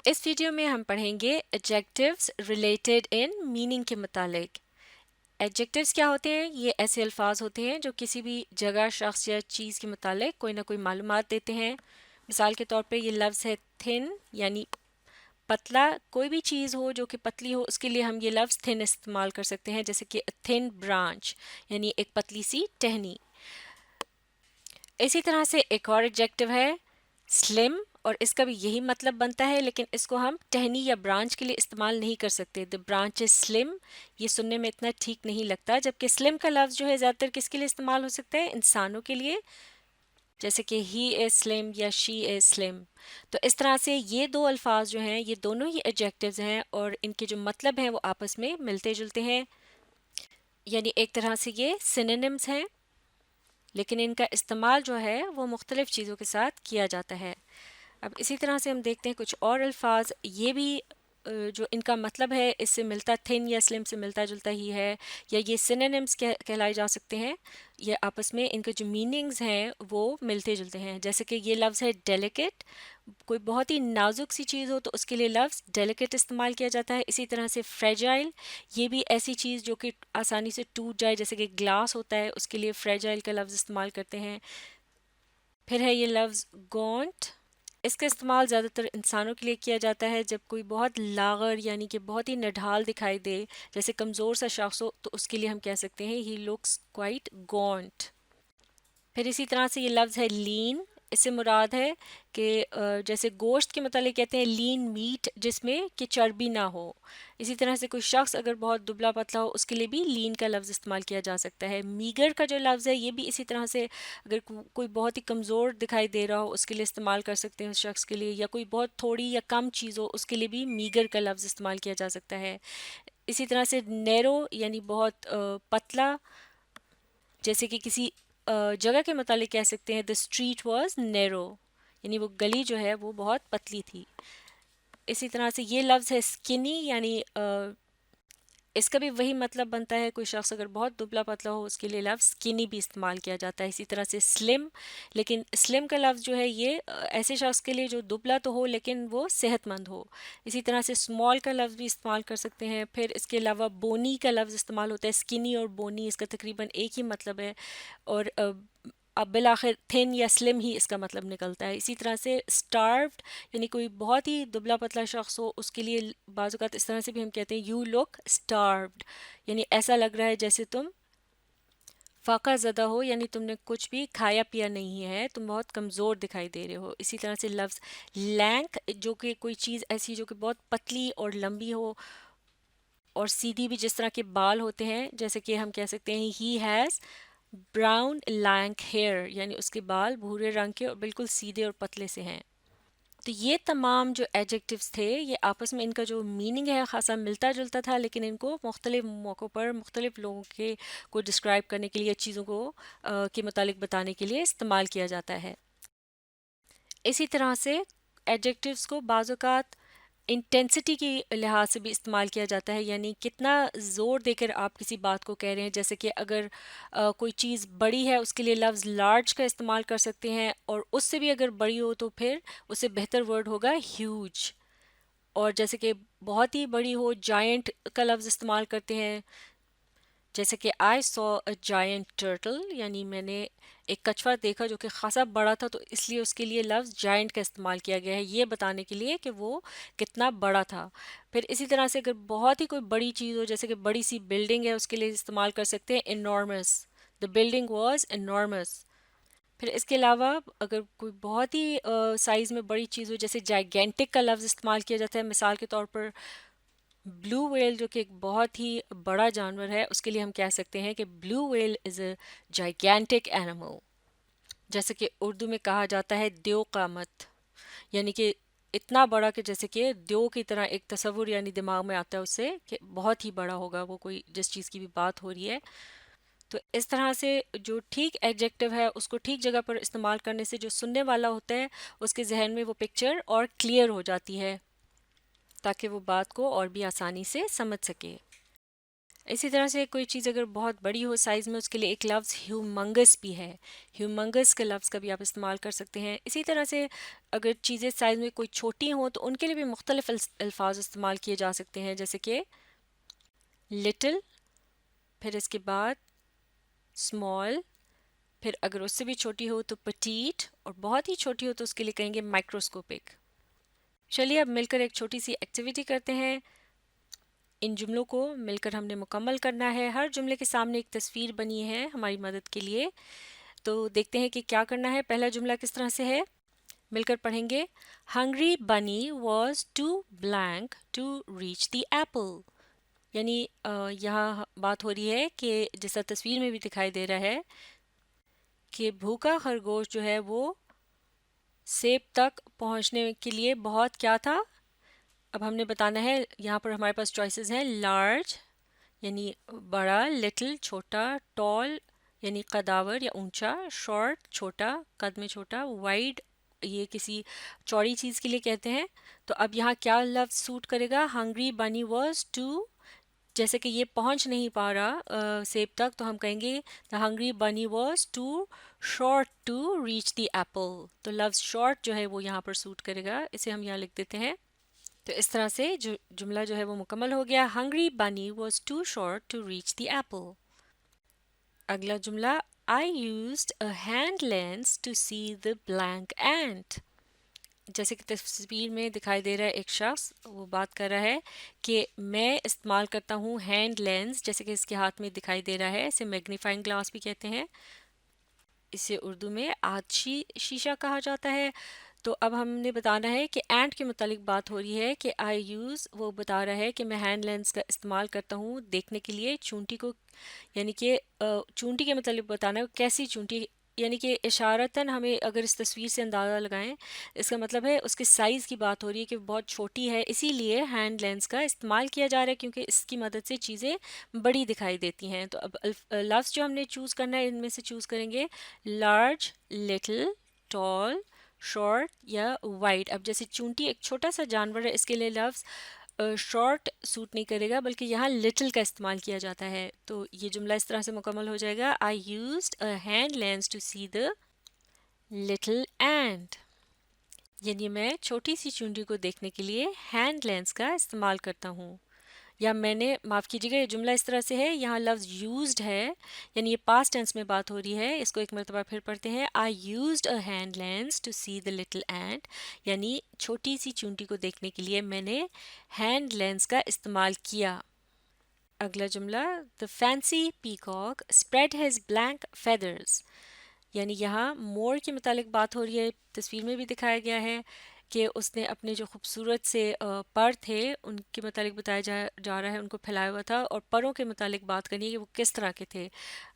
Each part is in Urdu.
اس ویڈیو میں ہم پڑھیں گے ایڈجیکٹیوز ریلیٹڈ ان میننگ کے متعلق۔ ایڈجیکٹیوز کیا ہوتے ہیں؟ یہ ایسے الفاظ ہوتے ہیں جو کسی بھی جگہ، شخص یا چیز کے متعلق کوئی نہ کوئی معلومات دیتے ہیں۔ مثال کے طور پہ یہ لفظ ہے تھن، یعنی پتلا۔ کوئی بھی چیز ہو جو کہ پتلی ہو، اس کے لیے ہم یہ لفظ تھن استعمال کر سکتے ہیں، جیسے کہ تھن برانچ، یعنی ایک پتلی سی ٹہنی۔ اسی طرح سے ایک اور ایڈجیکٹیو ہے سلم، اور اس کا بھی یہی مطلب بنتا ہے، لیکن اس کو ہم ٹہنی یا برانچ کے لیے استعمال نہیں کر سکتے۔ the branch is slim، یہ سننے میں اتنا ٹھیک نہیں لگتا، جبکہ سلم کا لفظ جو ہے زیادہ تر کس کے لیے استعمال ہو سکتا ہے؟ انسانوں کے لیے، جیسے کہ he is slim یا she is slim۔ تو اس طرح سے یہ دو الفاظ جو ہیں، یہ دونوں ہی ایڈجیکٹیوز ہیں، اور ان کے جو مطلب ہیں وہ آپس میں ملتے جلتے ہیں، یعنی ایک طرح سے یہ سینونیمز ہیں، لیکن ان کا استعمال جو ہے وہ مختلف چیزوں کے ساتھ کیا جاتا ہے۔ اب اسی طرح سے ہم دیکھتے ہیں کچھ اور الفاظ، یہ بھی جو ان کا مطلب ہے اس سے ملتا، تھن یا سلم سے ملتا جلتا ہی ہے، یا یہ سینونیمز کہلائے جا سکتے ہیں۔ یہ آپس میں ان کے جو میننگز ہیں وہ ملتے جلتے ہیں، جیسے کہ یہ لفظ ہے ڈیلیکیٹ۔ کوئی بہت ہی نازک سی چیز ہو تو اس کے لیے لفظ ڈیلیکیٹ استعمال کیا جاتا ہے۔ اسی طرح سے فریجائل، یہ بھی ایسی چیز جو کہ آسانی سے ٹوٹ جائے، جیسے کہ گلاس ہوتا ہے، اس کے لیے فریجائل کا لفظ استعمال کرتے ہیں۔ پھر ہے یہ لفظ گونٹ، اس کا استعمال زیادہ تر انسانوں کے لیے کیا جاتا ہے جب کوئی بہت لاغر، یعنی کہ بہت ہی نڈھال دکھائی دے، جیسے کمزور سا شخص ہو، تو اس کے لیے ہم کہہ سکتے ہیں ہی لکس کوائٹ گونٹ۔ پھر اسی طرح سے یہ لفظ ہے لین، اس سے مراد ہے کہ جیسے گوشت کے متعلق کہتے ہیں لین میٹ، جس میں کہ چربی نہ ہو۔ اسی طرح سے کوئی شخص اگر بہت دبلا پتلا ہو، اس کے لیے بھی لین کا لفظ استعمال کیا جا سکتا ہے۔ میگر کا جو لفظ ہے، یہ بھی اسی طرح سے اگر کوئی بہت ہی کمزور دکھائی دے رہا ہو، اس کے لیے استعمال کر سکتے ہیں اس شخص کے لیے، یا کوئی بہت تھوڑی یا کم چیز ہو، اس کے لیے بھی میگر کا لفظ استعمال کیا جا سکتا ہے۔ اسی طرح سے نیرو، یعنی بہت پتلا، جیسے کہ کسی جگہ کے متعلق کہہ سکتے ہیں the street was narrow، یعنی وہ گلی جو ہے وہ بہت پتلی تھی۔ اسی طرح سے یہ لفظ ہے skinny، یعنی اس کا بھی وہی مطلب بنتا ہے، کوئی شخص اگر بہت دبلا پتلا ہو، اس کے لیے لفظ skinny بھی استعمال کیا جاتا ہے۔ اسی طرح سے slim، لیکن slim کا لفظ جو ہے یہ ایسے شخص کے لیے جو دبلا تو ہو لیکن وہ صحت مند ہو۔ اسی طرح سے small کا لفظ بھی استعمال کر سکتے ہیں۔ پھر اس کے علاوہ bony کا لفظ استعمال ہوتا ہے، skinny اور bony اس کا تقریباً ایک ہی مطلب ہے، اور اب بالآخر تھن یا سلم ہی اس کا مطلب نکلتا ہے۔ اسی طرح سے starved، یعنی کوئی بہت ہی دبلا پتلا شخص ہو، اس کے لیے بعض اوقات اس طرح سے بھی ہم کہتے ہیں you look starved، یعنی ایسا لگ رہا ہے جیسے تم فاقہ زدہ ہو، یعنی تم نے کچھ بھی کھایا پیا نہیں ہے، تم بہت کمزور دکھائی دے رہے ہو۔ اسی طرح سے لفظ لینک، جو کہ کوئی چیز ایسی جو کہ بہت پتلی اور لمبی ہو اور سیدھی بھی، جس طرح کے بال ہوتے ہیں، جیسے کہ ہم کہہ سکتے ہیں he has brown lank hair, یعنی اس کے بال بھورے رنگ کے اور بالکل سیدھے اور پتلے سے ہیں۔ تو یہ تمام جو ایڈجیکٹیوز تھے، یہ آپس میں ان کا جو میننگ ہے خاصا ملتا جلتا تھا، لیکن ان کو مختلف موقعوں پر مختلف لوگوں کے کو ڈسکرائب کرنے کے لیے، چیزوں کو کے متعلق بتانے کے لیے استعمال کیا جاتا ہے۔ اسی طرح سے ایڈجیکٹیوز کو بعض اوقات انٹینسٹی کی لحاظ سے بھی استعمال کیا جاتا ہے، یعنی کتنا زور دے کر آپ کسی بات کو کہہ رہے ہیں، جیسے کہ اگر کوئی چیز بڑی ہے، اس کے لیے لفظ لارج کا استعمال کر سکتے ہیں، اور اس سے بھی اگر بڑی ہو تو پھر اس سے بہتر ورڈ ہوگا ہیوج۔ اور جیسے کہ بہت ہی بڑی ہو، جائنٹ کا لفظ استعمال کرتے ہیں، جیسے کہ I saw a giant turtle، یعنی میں نے ایک کچھوا دیکھا جو کہ خاصا بڑا تھا، تو اس لیے اس کے لیے لفظ جائنٹ کا استعمال کیا گیا ہے، یہ بتانے کے لیے کہ وہ کتنا بڑا تھا۔ پھر اسی طرح سے اگر بہت ہی کوئی بڑی چیز ہو، جیسے کہ بڑی سی بلڈنگ ہے، اس کے لیے استعمال کر سکتے ہیں enormous، the building was enormous۔ پھر اس کے علاوہ اگر کوئی بہت ہی سائز میں بڑی چیز ہو، جیسے جائگینٹک کا لفظ استعمال کیا جاتا ہے، مثال کے طور پر بلو ویل جو کہ ایک بہت ہی بڑا جانور ہے، اس کے لیے ہم کہہ سکتے ہیں کہ بلو ویل از اے جائگینٹک اینیمل۔ جیسے کہ اردو میں کہا جاتا ہے دیو قامت، یعنی کہ اتنا بڑا کہ جیسے کہ دیو کی طرح ایک تصور یعنی دماغ میں آتا ہے اس سے کہ بہت ہی بڑا ہوگا وہ، کوئی جس چیز کی بھی بات ہو رہی ہے۔ تو اس طرح سے جو ٹھیک ایڈجیکٹو ہے اس کو ٹھیک جگہ پر استعمال کرنے سے جو سننے والا ہوتا ہے اس کے ذہن میں وہ پکچر اور کلیئر ہو جاتی ہے، تاکہ وہ بات کو اور بھی آسانی سے سمجھ سکے۔ اسی طرح سے کوئی چیز اگر بہت بڑی ہو سائز میں، اس کے لیے ایک لفظ ہیومنگس بھی ہے، ہیومنگس کے لفظ کا بھی آپ استعمال کر سکتے ہیں. اسی طرح سے اگر چیزیں سائز میں کوئی چھوٹی ہوں تو ان کے لیے بھی مختلف الفاظ استعمال کیے جا سکتے ہیں، جیسے کہ لٹل، پھر اس کے بعد اسمال، پھر اگر اس سے بھی چھوٹی ہو تو پٹیٹ، اور بہت ہی چھوٹی ہو تو اس کے لیے کہیں گے مائکروسکوپک. چلیے اب مل کر ایک چھوٹی سی ایکٹیویٹی کرتے ہیں. ان جملوں کو مل کر ہم نے مکمل کرنا ہے. ہر جملے کے سامنے ایک تصویر بنی ہے ہماری مدد کے لیے. تو دیکھتے ہیں کہ کیا کرنا ہے. پہلا جملہ کس طرح سے ہے، مل کر پڑھیں گے. Hungry bunny was too blank to reach the apple. یعنی یہاں بات ہو رہی ہے کہ جیسا تصویر میں بھی دکھائی دے رہا ہے کہ بھوکا خرگوش جو ہے وہ سیب تک پہنچنے کے لیے بہت کیا تھا. اب ہم نے بتانا ہے، یہاں پر ہمارے پاس چوائسیز ہیں. لارج یعنی بڑا، لٹل چھوٹا، ٹال یعنی قداور یا اونچا، شارٹ چھوٹا قد میں چھوٹا، وائڈ یہ کسی چوڑی چیز کے لیے کہتے ہیں. تو اب یہاں کیا لفظ سوٹ کرے گا؟ ہنگری بنی واز ٹو، جیسے کہ یہ پہنچ نہیں پا رہا سیب تک، تو ہم کہیں گے the hungry bunny was too short to reach the apple. تو لفظ short جو ہے وہ یہاں پر سوٹ کرے گا، اسے ہم یہاں لکھ دیتے ہیں. تو اس طرح سے جو جملہ جو ہے وہ مکمل ہو گیا. hungry bunny was too short to reach the apple. اگلا جملہ I used a hand lens to see the blank ant. جیسے کہ تصویر میں دکھائی دے رہا ہے ایک شخص وہ بات کر رہا ہے کہ میں استعمال کرتا ہوں ہینڈ لینس، جیسے کہ اس کے ہاتھ میں دکھائی دے رہا ہے. اسے میگنیفائنگ گلاس بھی کہتے ہیں، اسے اردو میں آتشی شیشہ کہا جاتا ہے. تو اب ہم نے بتانا ہے کہ اینٹ کے متعلق بات ہو رہی ہے کہ آئی یوز، وہ بتا رہا ہے کہ میں ہینڈ لینس کا استعمال کرتا ہوں دیکھنے کے لیے چونٹی کو، یعنی کہ چونٹی کے متعلق بتانا ہے کیسی چونٹی، یعنی کہ اشارتاً ہمیں اگر اس تصویر سے اندازہ لگائیں، اس کا مطلب ہے اس کے سائز کی بات ہو رہی ہے کہ بہت چھوٹی ہے، اسی لیے ہینڈ لینس کا استعمال کیا جا رہا ہے کیونکہ اس کی مدد سے چیزیں بڑی دکھائی دیتی ہیں. تو اب لفظ جو ہم نے چوز کرنا ہے ان میں سے چوز کریں گے لارج، لٹل، ٹال، شارٹ یا وائڈ. اب جیسے چونٹی ایک چھوٹا سا جانور ہے، اس کے لیے لفظ شارٹ سوٹ نہیں کرے گا بلکہ یہاں لٹل کا استعمال کیا جاتا ہے. تو یہ جملہ اس طرح سے مکمل ہو جائے گا. I used a hand lens to see the little ant. یعنی میں چھوٹی سی چونٹی کو دیکھنے کے لیے ہینڈ لینس کا استعمال کرتا ہوں. یا میں نے، معاف کیجیے گا، یہ جملہ اس طرح سے ہے، یہاں لفظ یوزڈ ہے یعنی یہ پاسٹ ٹینس میں بات ہو رہی ہے. اس کو ایک مرتبہ پھر پڑھتے ہیں. I used a hand lens to see the little ant. یعنی چھوٹی سی چونٹی کو دیکھنے کے لیے میں نے ہینڈ لینس کا استعمال کیا. اگلا جملہ The fancy peacock spread his blank feathers. یعنی یہاں مور کے متعلق بات ہو رہی ہے، تصویر میں بھی دکھایا گیا ہے کہ اس نے اپنے جو خوبصورت سے پر تھے ان کے متعلق بتایا جا رہا ہے، ان کو پھیلایا ہوا تھا، اور پروں کے متعلق بات کرنی ہے کہ وہ کس طرح کے تھے.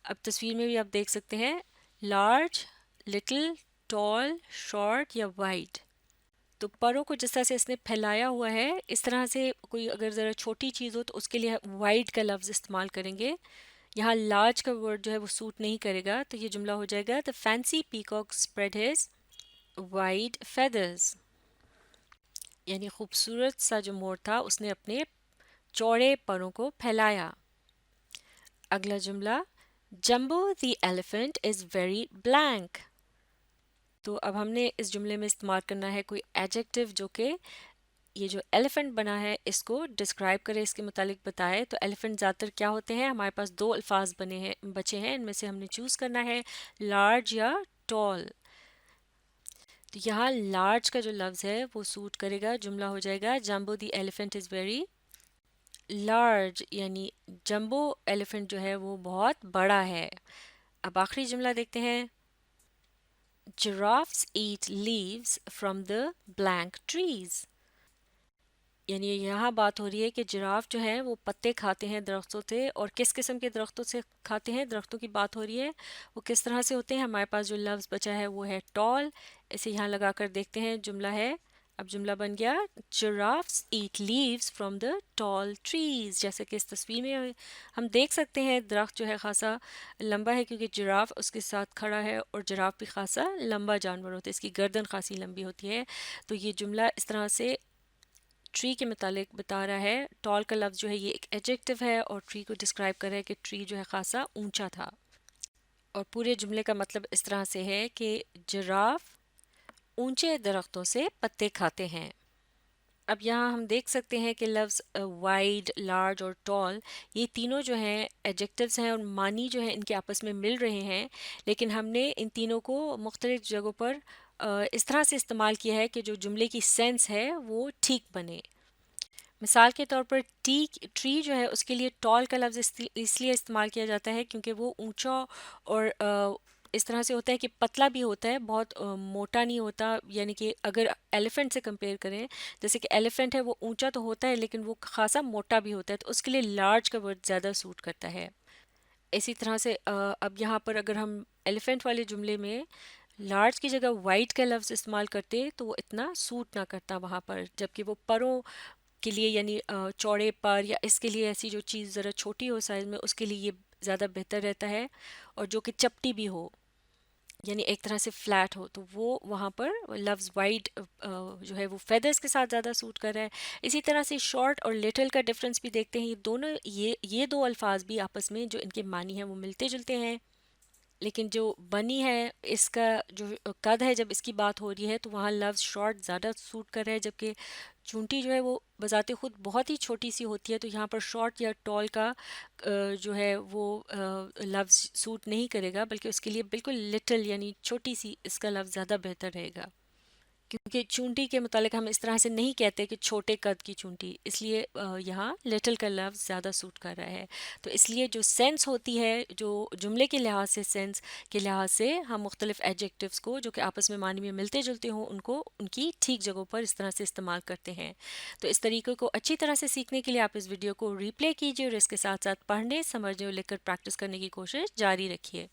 اب تصویر میں بھی آپ دیکھ سکتے ہیں لارج، لٹل، ٹال، شارٹ یا وائڈ. تو پروں کو جس طرح سے اس نے پھیلایا ہوا ہے، اس طرح سے کوئی اگر ذرا چھوٹی چیز ہو تو اس کے لیے وائڈ کا لفظ استعمال کریں گے. یہاں لارج کا ورڈ جو ہے وہ سوٹ نہیں کرے گا. تو یہ جملہ ہو جائے گا The fancy peacock spread his wide feathers. یعنی خوبصورت سا جو مور تھا اس نے اپنے چوڑے پروں کو پھیلایا. اگلا جملہ Jumbo the elephant is very blank. تو اب ہم نے اس جملے میں استعمال کرنا ہے کوئی ایڈجیکٹو جو کہ یہ جو ایلیفنٹ بنا ہے اس کو ڈسکرائب کرے، اس کے متعلق بتائے. تو ایلیفنٹ زیادہ تر کیا ہوتے ہیں؟ ہمارے پاس دو الفاظ بچے ہیں، ان میں سے ہم نے چوز کرنا ہے لارج یا ٹال. تو یہاں لارج کا جو لفظ ہے وہ سوٹ کرے گا، جملہ ہو جائے گا جمبو دی ایلیفنٹ از ویری لارج. یعنی جمبو ایلیفنٹ جو ہے وہ بہت بڑا ہے. اب آخری جملہ دیکھتے ہیں Giraffes eat leaves from the blank trees. یعنی یہاں بات ہو رہی ہے کہ جراف جو ہیں وہ پتے کھاتے ہیں درختوں سے، اور کس قسم کے درختوں سے کھاتے ہیں؟ درختوں کی بات ہو رہی ہے، وہ کس طرح سے ہوتے ہیں؟ ہمارے پاس جو لفظ بچا ہے وہ ہے ٹال. اسے یہاں لگا کر دیکھتے ہیں، جملہ ہے، اب جملہ بن گیا Giraffes eat leaves from the tall trees. جیسے کہ اس تصویر میں ہم دیکھ سکتے ہیں درخت جو ہے خاصا لمبا ہے کیونکہ جراف اس کے ساتھ کھڑا ہے، اور جراف بھی خاصا لمبا جانور ہوتا ہے، اس کی گردن خاصی لمبی ہوتی ہے. تو یہ جملہ اس طرح سے ٹری کے متعلق بتا رہا ہے. ٹال کا لفظ جو ہے یہ ایک ایڈجیکٹو ہے اور ٹری کو ڈسکرائب کر رہا ہے کہ ٹری جو ہے خاصا اونچا تھا. اور پورے جملے کا مطلب اس طرح سے ہے کہ جراف اونچے درختوں سے پتے کھاتے ہیں. اب یہاں ہم دیکھ سکتے ہیں کہ لفظ وائڈ، لارج اور ٹال یہ تینوں جو ہیں ایڈجیکٹوز ہیں اور معنی جو ہے ان کے آپس میں مل رہے ہیں، لیکن ہم نے ان تینوں کو مختلف جگہوں پر اس طرح سے استعمال کیا ہے کہ جو جملے کی سینس ہے وہ ٹھیک بنے. مثال کے طور پر ٹری جو ہے اس کے لیے ٹال کا لفظ اس لیے استعمال کیا جاتا ہے کیونکہ وہ اونچا اور اس طرح سے ہوتا ہے کہ پتلا بھی ہوتا ہے، بہت موٹا نہیں ہوتا. یعنی کہ اگر ایلیفنٹ سے کمپیئر کریں، جیسے کہ ایلیفنٹ ہے وہ اونچا تو ہوتا ہے لیکن وہ خاصا موٹا بھی ہوتا ہے، تو اس کے لیے لارج کا ورڈ زیادہ سوٹ کرتا ہے. اسی طرح سے اب یہاں پر اگر ہم ایلیفنٹ والے جملے میں لارج کی جگہ وائٹ کا لفظ استعمال کرتے تو وہ اتنا سوٹ نہ کرتا وہاں پر، جبکہ وہ پروں کے لیے یعنی چوڑے پر یا اس کے لیے ایسی جو چیز ذرا چھوٹی ہو سائز میں اس کے لیے یہ زیادہ بہتر رہتا ہے، اور جو کہ چپٹی بھی ہو یعنی ایک طرح سے فلیٹ ہو تو وہ وہاں پر لفظ وائڈ جو ہے وہ فیدرز کے ساتھ زیادہ سوٹ کر رہا ہے. اسی طرح سے شارٹ اور لٹل کا ڈفرنس بھی دیکھتے ہیں. یہ دونوں یہ دو الفاظ بھی آپس میں جو ان کے معنی ہیں وہ ملتے جلتے ہیں، لیکن جو بنی ہے اس کا جو قد ہے جب اس کی بات ہو رہی ہے تو وہاں لفظ شارٹ زیادہ سوٹ کر رہا ہے، جبکہ چونٹی جو ہے وہ بذات خود بہت ہی چھوٹی سی ہوتی ہے، تو یہاں پر شارٹ یا ٹال کا جو ہے وہ لفظ سوٹ نہیں کرے گا، بلکہ اس کے لیے بالکل لٹل یعنی چھوٹی سی اس کا لفظ زیادہ بہتر رہے گا. کیونکہ چونٹی کے متعلق ہم اس طرح سے نہیں کہتے کہ چھوٹے قد کی چونٹی، اس لیے یہاں لٹل کا لفظ زیادہ سوٹ کر رہا ہے. تو اس لیے جو سینس ہوتی ہے، جو جملے کے لحاظ سے سینس کے لحاظ سے ہم مختلف ایڈجیکٹیوز کو جو کہ آپس میں معنی میں ملتے جلتے ہوں ان کو ان کی ٹھیک جگہوں پر اس طرح سے استعمال کرتے ہیں. تو اس طریقے کو اچھی طرح سے سیکھنے کے لیے آپ اس ویڈیو کو ری پلے کیجیے اور اس کے ساتھ ساتھ پڑھنے، سمجھنے اور لکھ کر پریکٹس کرنے کی کوشش جاری رکھیے.